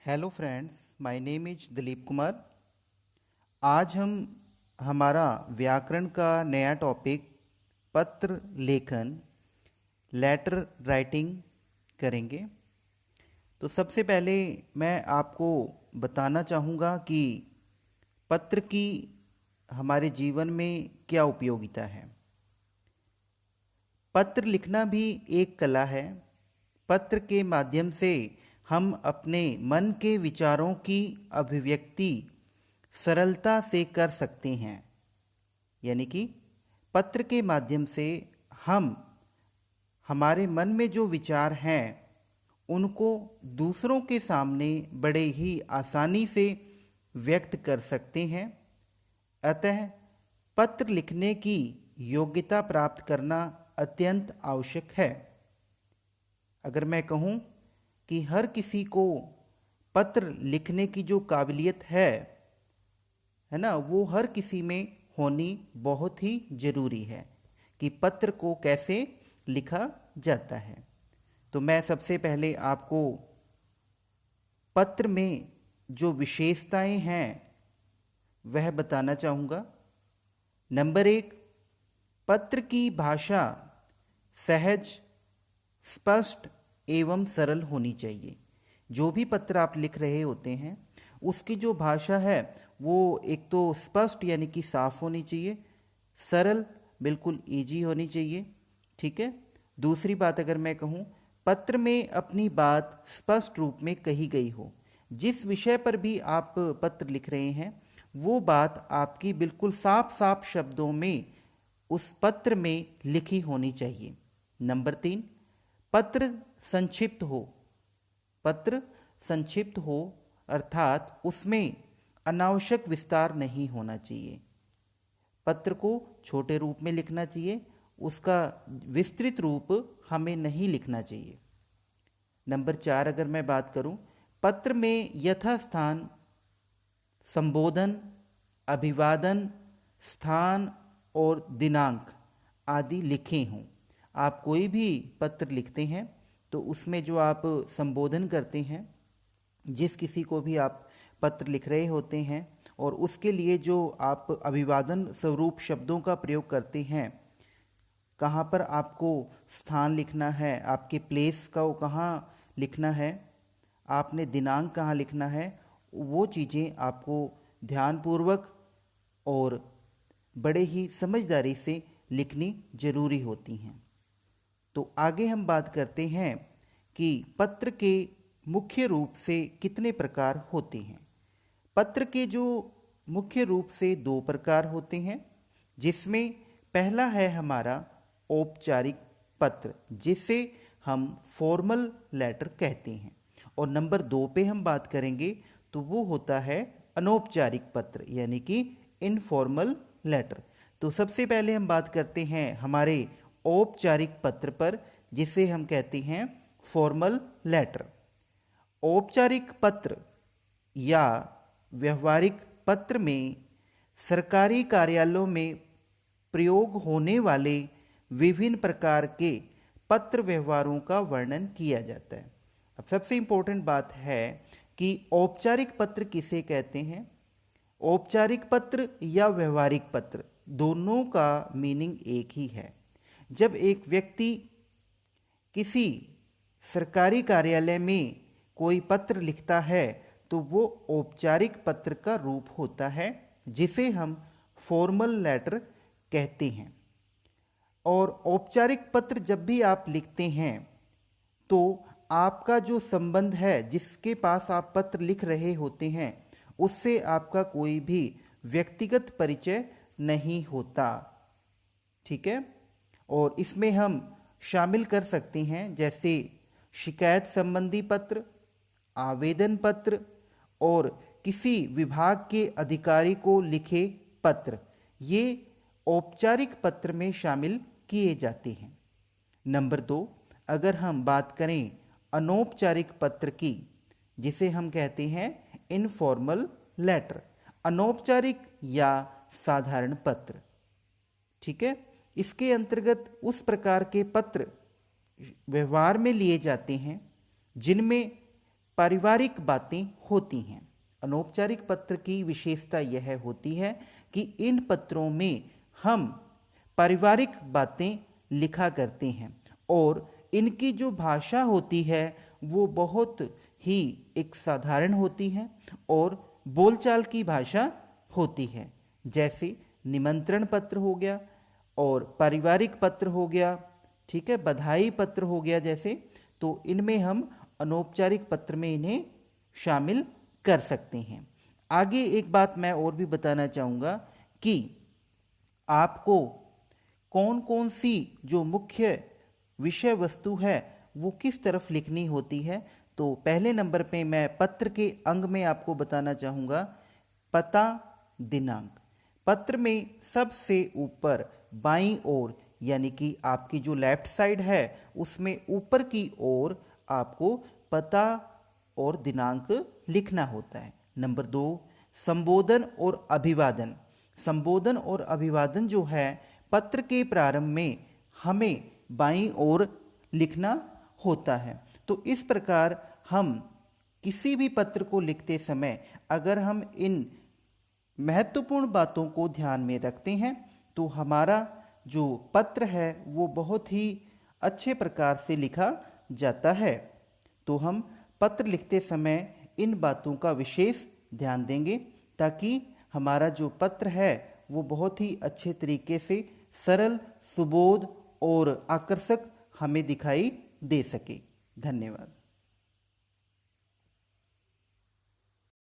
Hello friends, my name is Dilip Kumar. आज हम हमारा व्याकरण का नया टॉपिक पत्र लेखन लेटर राइटिंग करेंगे। तो सबसे पहले मैं आपको बताना चाहूँगा कि पत्र की हमारे जीवन में क्या उपयोगिता है। पत्र लिखना भी एक कला है। पत्र के माध्यम से हम अपने मन के विचारों की अभिव्यक्ति सरलता से कर सकते हैं। यानी कि पत्र के माध्यम से हम हमारे मन में जो विचार हैं उनको दूसरों के सामने बड़े ही आसानी से व्यक्त कर सकते हैं। अतः पत्र लिखने की योग्यता प्राप्त करना अत्यंत आवश्यक है। अगर मैं कहूँ कि हर किसी को पत्र लिखने की जो काबिलियत है ना, वो हर किसी में होनी बहुत ही ज़रूरी है कि पत्र को कैसे लिखा जाता है। तो मैं सबसे पहले आपको पत्र में जो विशेषताएं हैं वह बताना चाहूँगा। नंबर एक, पत्र की भाषा सहज, स्पष्ट एवं सरल होनी चाहिए। जो भी पत्र आप लिख रहे होते हैं उसकी जो भाषा है वो एक तो स्पष्ट यानी कि साफ होनी चाहिए, सरल बिल्कुल इजी होनी चाहिए। ठीक है। दूसरी बात अगर मैं कहूँ, पत्र में अपनी बात स्पष्ट रूप में कही गई हो। जिस विषय पर भी आप पत्र लिख रहे हैं वो बात आपकी बिल्कुल साफ साफ शब्दों में उस पत्र में लिखी होनी चाहिए। नंबर तीन, पत्र संक्षिप्त हो। पत्र संक्षिप्त हो अर्थात उसमें अनावश्यक विस्तार नहीं होना चाहिए। पत्र को छोटे रूप में लिखना चाहिए, उसका विस्तृत रूप हमें नहीं लिखना चाहिए। नंबर चार, अगर मैं बात करूं, पत्र में यथास्थान संबोधन, अभिवादन, स्थान और दिनांक आदि लिखे हों। आप कोई भी पत्र लिखते हैं तो उसमें जो आप संबोधन करते हैं, जिस किसी को भी आप पत्र लिख रहे होते हैं और उसके लिए जो आप अभिवादन स्वरूप शब्दों का प्रयोग करते हैं, कहाँ पर आपको स्थान लिखना है, आपके प्लेस का वो कहाँ लिखना है, आपने दिनांक कहाँ लिखना है, वो चीज़ें आपको ध्यानपूर्वक और बड़े ही समझदारी से लिखनी जरूरी होती हैं। तो आगे हम बात करते हैं कि पत्र के मुख्य रूप से कितने प्रकार होते हैं। पत्र के जो मुख्य रूप से दो प्रकार होते हैं, जिसमें पहला है हमारा औपचारिक पत्र, जिसे हम फॉर्मल लेटर कहते हैं। और नंबर दो पे हम बात करेंगे तो वो होता है अनौपचारिक पत्र यानी कि इनफॉर्मल लेटर। तो सबसे पहले हम बात करते हैं हमारे औपचारिक पत्र पर, जिसे हम कहते हैं फॉर्मल लेटर। औपचारिक पत्र या व्यवहारिक पत्र में सरकारी कार्यालयों में प्रयोग होने वाले विभिन्न प्रकार के पत्र व्यवहारों का वर्णन किया जाता है। अब सबसे इम्पोर्टेंट बात है कि औपचारिक पत्र किसे कहते हैं। औपचारिक पत्र या व्यवहारिक पत्र दोनों का मीनिंग एक ही है। जब एक व्यक्ति किसी सरकारी कार्यालय में कोई पत्र लिखता है तो वो औपचारिक पत्र का रूप होता है, जिसे हम फॉर्मल लेटर कहते हैं। और औपचारिक पत्र जब भी आप लिखते हैं तो आपका जो संबंध है, जिसके पास आप पत्र लिख रहे होते हैं, उससे आपका कोई भी व्यक्तिगत परिचय नहीं होता। ठीक है। और इसमें हम शामिल कर सकते हैं जैसे शिकायत संबंधी पत्र, आवेदन पत्र और किसी विभाग के अधिकारी को लिखे पत्र, ये औपचारिक पत्र में शामिल किए जाते हैं। नंबर दो, अगर हम बात करें अनौपचारिक पत्र की, जिसे हम कहते हैं इनफॉर्मल लेटर, अनौपचारिक या साधारण पत्र। ठीक है। इसके अंतर्गत उस प्रकार के पत्र व्यवहार में लिए जाते हैं जिनमें पारिवारिक बातें होती हैं। अनौपचारिक पत्र की विशेषता यह होती है कि इन पत्रों में हम पारिवारिक बातें लिखा करते हैं और इनकी जो भाषा होती है वो बहुत ही एक साधारण होती है और बोलचाल की भाषा होती है। जैसे निमंत्रण पत्र हो गया और पारिवारिक पत्र हो गया, ठीक है, बधाई पत्र हो गया जैसे, तो इनमें हम अनौपचारिक पत्र में इन्हें शामिल कर सकते हैं। आगे एक बात मैं और भी बताना चाहूँगा कि आपको कौन कौन सी जो मुख्य विषय वस्तु है वो किस तरफ लिखनी होती है। तो पहले नंबर पे मैं पत्र के अंग में आपको बताना चाहूँगा पता, दिनांक। पत्र में सबसे ऊपर बाईं ओर, यानी कि आपकी जो लेफ्ट साइड है उसमें ऊपर की ओर आपको पता और दिनांक लिखना होता है। नंबर 2, संबोधन और अभिवादन। संबोधन और अभिवादन जो है पत्र के प्रारंभ में हमें बाईं ओर लिखना होता है। तो इस प्रकार हम किसी भी पत्र को लिखते समय अगर हम इन महत्वपूर्ण बातों को ध्यान में रखते हैं तो हमारा जो पत्र है वो बहुत ही अच्छे प्रकार से लिखा जाता है। तो हम पत्र लिखते समय इन बातों का विशेष ध्यान देंगे ताकि हमारा जो पत्र है वो बहुत ही अच्छे तरीके से सरल, सुबोध और आकर्षक हमें दिखाई दे सके। धन्यवाद।